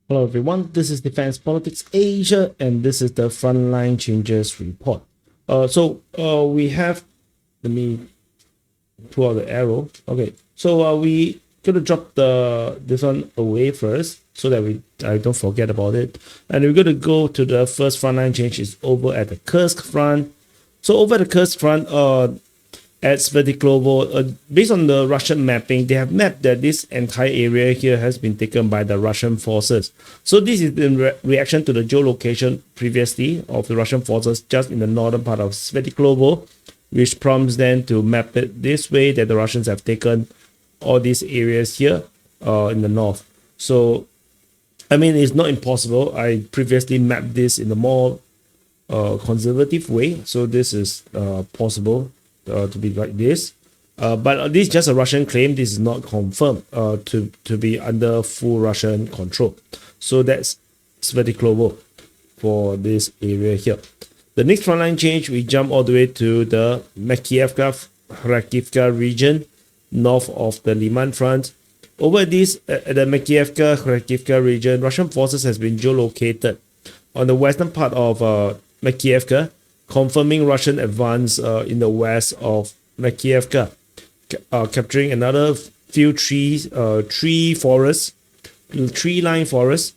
Hello everyone, this is Defense Politics Asia and this is the Frontline Changes report. We have, let me pull out the arrow. Okay, we gonna drop this one away first so that I don't forget about it. And we're gonna go to the first frontline change is over at the Kursk front. So over at the Kursk front, at Svetikovo, based on the Russian mapping, they have mapped that this entire area here has been taken by the Russian forces. So this is in reaction to the geolocation previously of the Russian forces just in the northern part of Svetikovo, which prompts them to map it this way that the Russians have taken all these areas here in the north. So, I mean, it's not impossible. I previously mapped this in a more conservative way. So this is possible to be like this. But this is just a Russian claim. This is not confirmed to be under full Russian control. So that's Svetikovo for this area here. The next frontline change, we jump all the way to the Mchf region, north of the Liman front. Over this, the Mchf region, Russian forces has been geolocated on the western part of Mchf, confirming Russian advance in the west of Mchf, capturing another few tree line forests,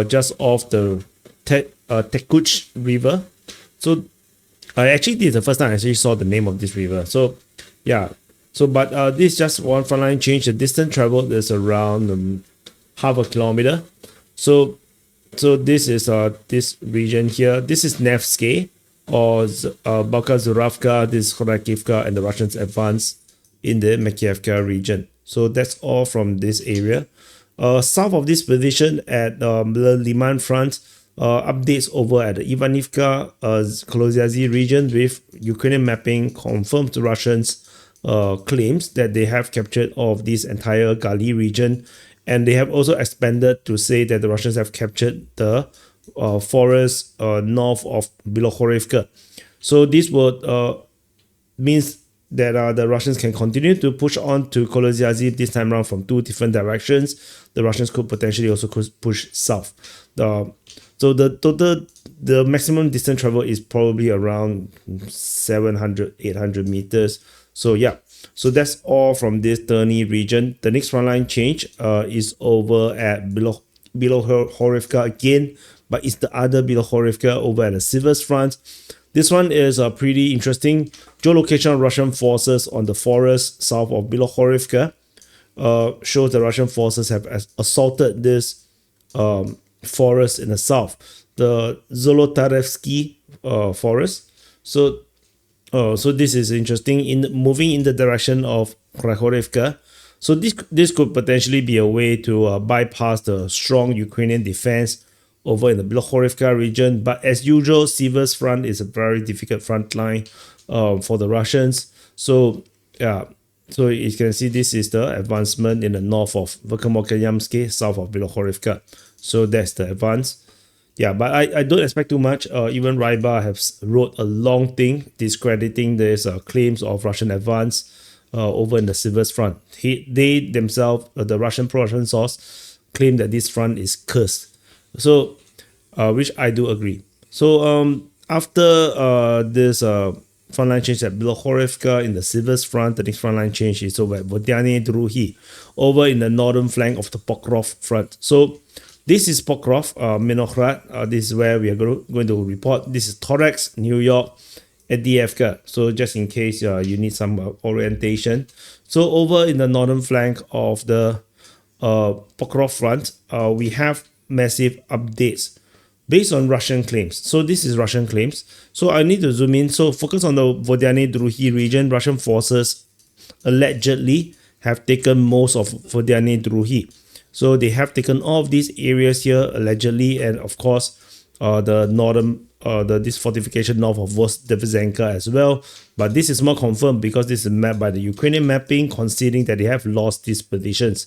just off the Tekuch River. So actually this is the first time I actually saw the name of this river. So yeah, but this is just one frontline change. The distance traveled is around half a kilometer. So this is this region here. This is Nevsky or Balkazuravka, this is Khodakivka, and the Russians advance in the Mchf region. So that's all from this area. South of this position at the Liman front, updates over at the Ivanivka, Kolozyazy region with Ukrainian mapping confirmed to Russians claims that they have captured all of this entire Gali region, and they have also expanded to say that the Russians have captured the forest north of Bilohorivka. So this would means that the Russians can continue to push on to Kolozyazy this time around from two different directions. The Russians could potentially also push south. So the maximum distance travel is probably around 700-800 meters. So yeah, so that's all from this Dahne region. The next frontline change is over at Bilohorivka again, but it's the other Bilohorivka over at the Siversk front. This one is pretty interesting. Geolocation of Russian forces on the forest south of Bilohorivka shows the Russian forces have assaulted this forest in the south, the Zolotarevsky forest. So this is interesting in moving in the direction of Krakhorivka. So this could potentially be a way to bypass the strong Ukrainian defense over in the Bilohorivka region. But as usual, Siversk front is a very difficult front line for the Russians. So yeah, so you can see this is the advancement in the north of Verkhomokoyamsky, south of Bilohorivka. So that's the advance. Yeah, but I don't expect too much. Even Ryba has wrote a long thing discrediting these claims of Russian advance over in the Siversk front. They themselves, the Russian pro-Russian source, claim that this front is cursed. So, which I do agree. So, after this frontline change at Bilohorivka in the Siversk front, the next frontline change is over at Vodyane Druhi, over in the northern flank of the Pokrovsk front. So, this is Pokrovsk, Minokhrad. This is where we are going to report. This is Thorax, New York, ADFK. So just in case you need some orientation. So over in the northern flank of the Pokrovsk front, we have massive updates based on Russian claims. So this is Russian claims. So I need to zoom in. So focus on the Vodyane Druhi region. Russian forces allegedly have taken most of Vodyane Druhi. So they have taken all of these areas here allegedly, and of course the northern this fortification north of Vostevzenka as well. But this is more confirmed because this is mapped by the Ukrainian mapping, conceding that they have lost these positions.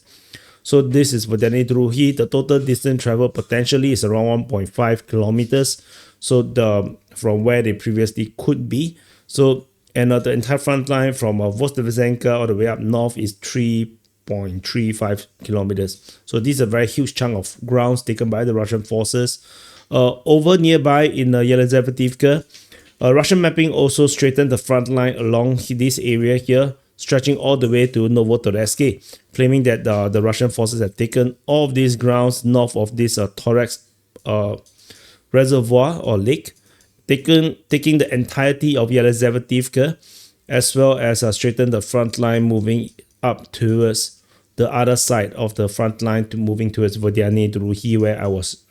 So this is Vodyane Druhi. The total distance traveled potentially is around 1.5 kilometers. So from where they previously could be. So and the entire front line from Vostevzenka all the way up north is 3 6.35 kilometers. So this is a very huge chunk of grounds taken by the Russian forces. Over nearby in Yelizavetivka, Russian mapping also straightened the front line along this area here, stretching all the way to Novotoresk, claiming that the Russian forces have taken all of these grounds north of this Torex reservoir or lake, taking the entirety of Yelizavetivka, as well as straighten the front line moving up towards the other side of the front line to moving towards Vodyane Druhi, where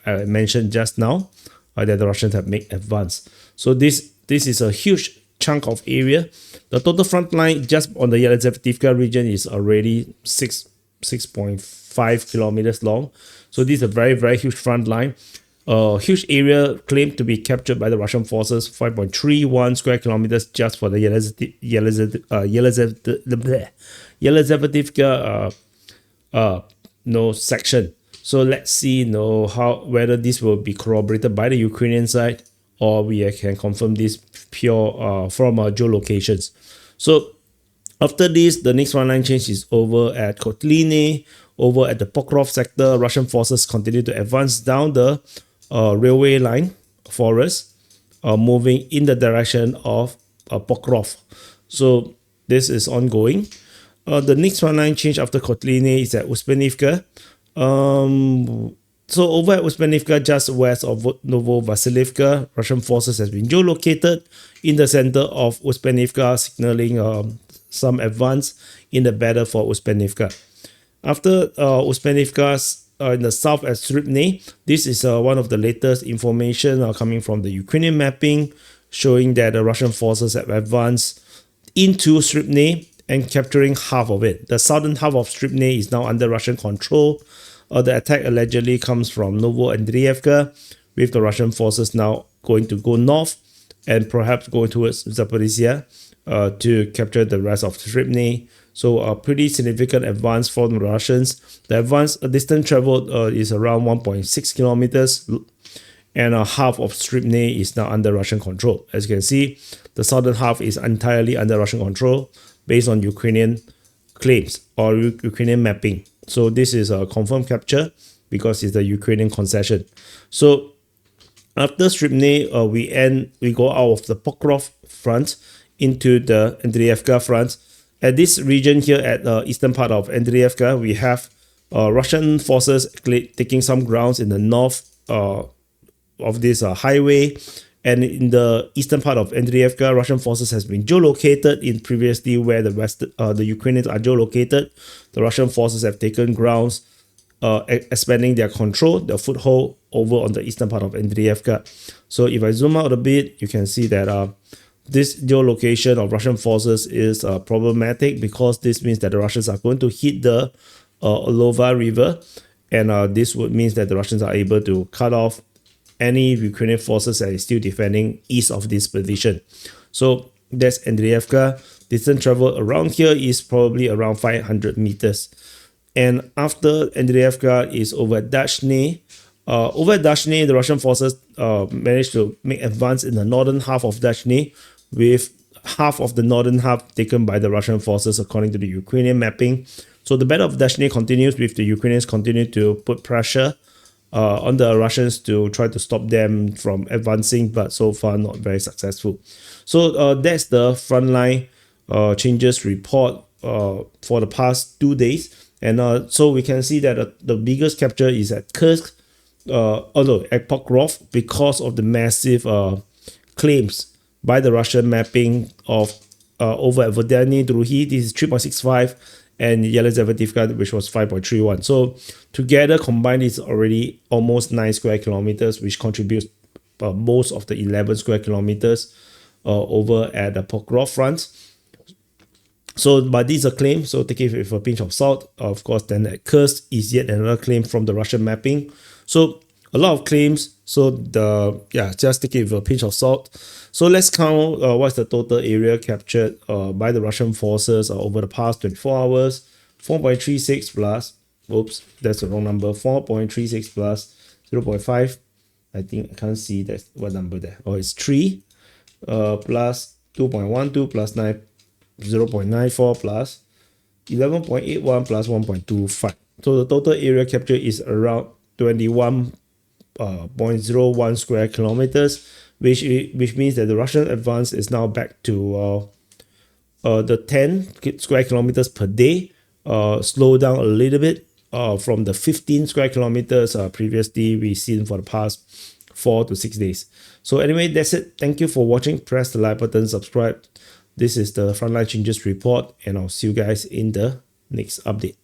I mentioned just now that the Russians have made advance. So this is a huge chunk of area. The total front line just on the Yelizavetivka region is already 6.5 kilometers long. So this is a very, very huge front line. Huge area claimed to be captured by the Russian forces, 5.31 square kilometers just for the Yelizavetivka section. So let's see whether this will be corroborated by the Ukrainian side, or we can confirm this pure from geolocations. So after this, the next frontline change is over at Cotlin, over at the Pokrovsk sector. Russian forces continue to advance down the railway line forest, moving in the direction of Pokrovsk. So this is ongoing. The next frontline change after Cotlin is at Uspenivka. So over at Uspenivka, just west of Novovasilivka, Russian forces has been geolocated in the center of Uspenivka, signaling some advance in the battle for Uspenivka. After Uspenivka, in the south at Sripne, this is one of the latest information coming from the Ukrainian mapping, showing that the Russian forces have advanced into Sripne and capturing half of it. The southern half of Sripne is now under Russian control. The attack allegedly comes from Novoandreevka, with the Russian forces now going to go north and perhaps going towards Zaporizhia to capture the rest of Sripne. So a pretty significant advance for the Russians. The distance traveled is around 1.6 kilometers, and half of Sripne is now under Russian control. As you can see, the southern half is entirely under Russian control based on Ukrainian claims or Ukrainian mapping. So this is a confirmed capture because it's the Ukrainian concession. So after Sripne, we go out of the Pokrovsk front into the Andreevka front. At this region here at the eastern part of Andreevka, we have Russian forces taking some grounds in the north of this highway. And in the eastern part of Andreevka, Russian forces has been geolocated in previously where the Ukrainians are geolocated. The Russian forces have taken grounds, expanding their control, their foothold over on the eastern part of Andreevka. So if I zoom out a bit, you can see that this geolocation of Russian forces is problematic, because this means that the Russians are going to hit the Olova River, and this would mean that the Russians are able to cut off any Ukrainian forces that is still defending east of this position. So that's Andreevka. Distance travel around here is probably around 500 meters. And after Andreevka is over at Dahne. Over at Dahne, the Russian forces managed to make advance in the northern half of Dahne, with half of the northern half taken by the Russian forces according to the Ukrainian mapping. So the battle of Dahne continues, with the Ukrainians continue to put pressure on the Russians to try to stop them from advancing, but so far not very successful. So that's the frontline changes report for the past 2 days. And so we can see that the biggest capture is at Kursk, although at Pokrovsk, because of the massive claims by the Russian mapping of over at Vodyane Druhi. This is 3.65, and Yelizavetivka, which was 5.31. So together combined, it's already almost 9 square kilometers, which contributes most of the 11 square kilometers over at the Pokrovsk front. So, but these are claims, so take it with a pinch of salt. Of course, then at Kursk is yet another claim from the Russian mapping. So a lot of claims. So just take it with a pinch of salt. So let's count what's the total area captured by the Russian forces over the past 24 hours. 4.36 plus, oops, that's the wrong number. 4.36 plus 0.5. I think I can't see that what number there. Oh, it's 3 plus 2.12 plus 9, 0.94 plus 11.81 plus 1.25. So the total area capture is around 21.01 square kilometers, which means that the Russian advance is now back to the 10 square kilometers per day, slow down a little bit from the 15 square kilometers previously we seen for the past 4 to 6 days. So anyway, that's it. Thank you for watching. Press the like button, subscribe. This is the Frontline Changes report, and I'll see you guys in the next update.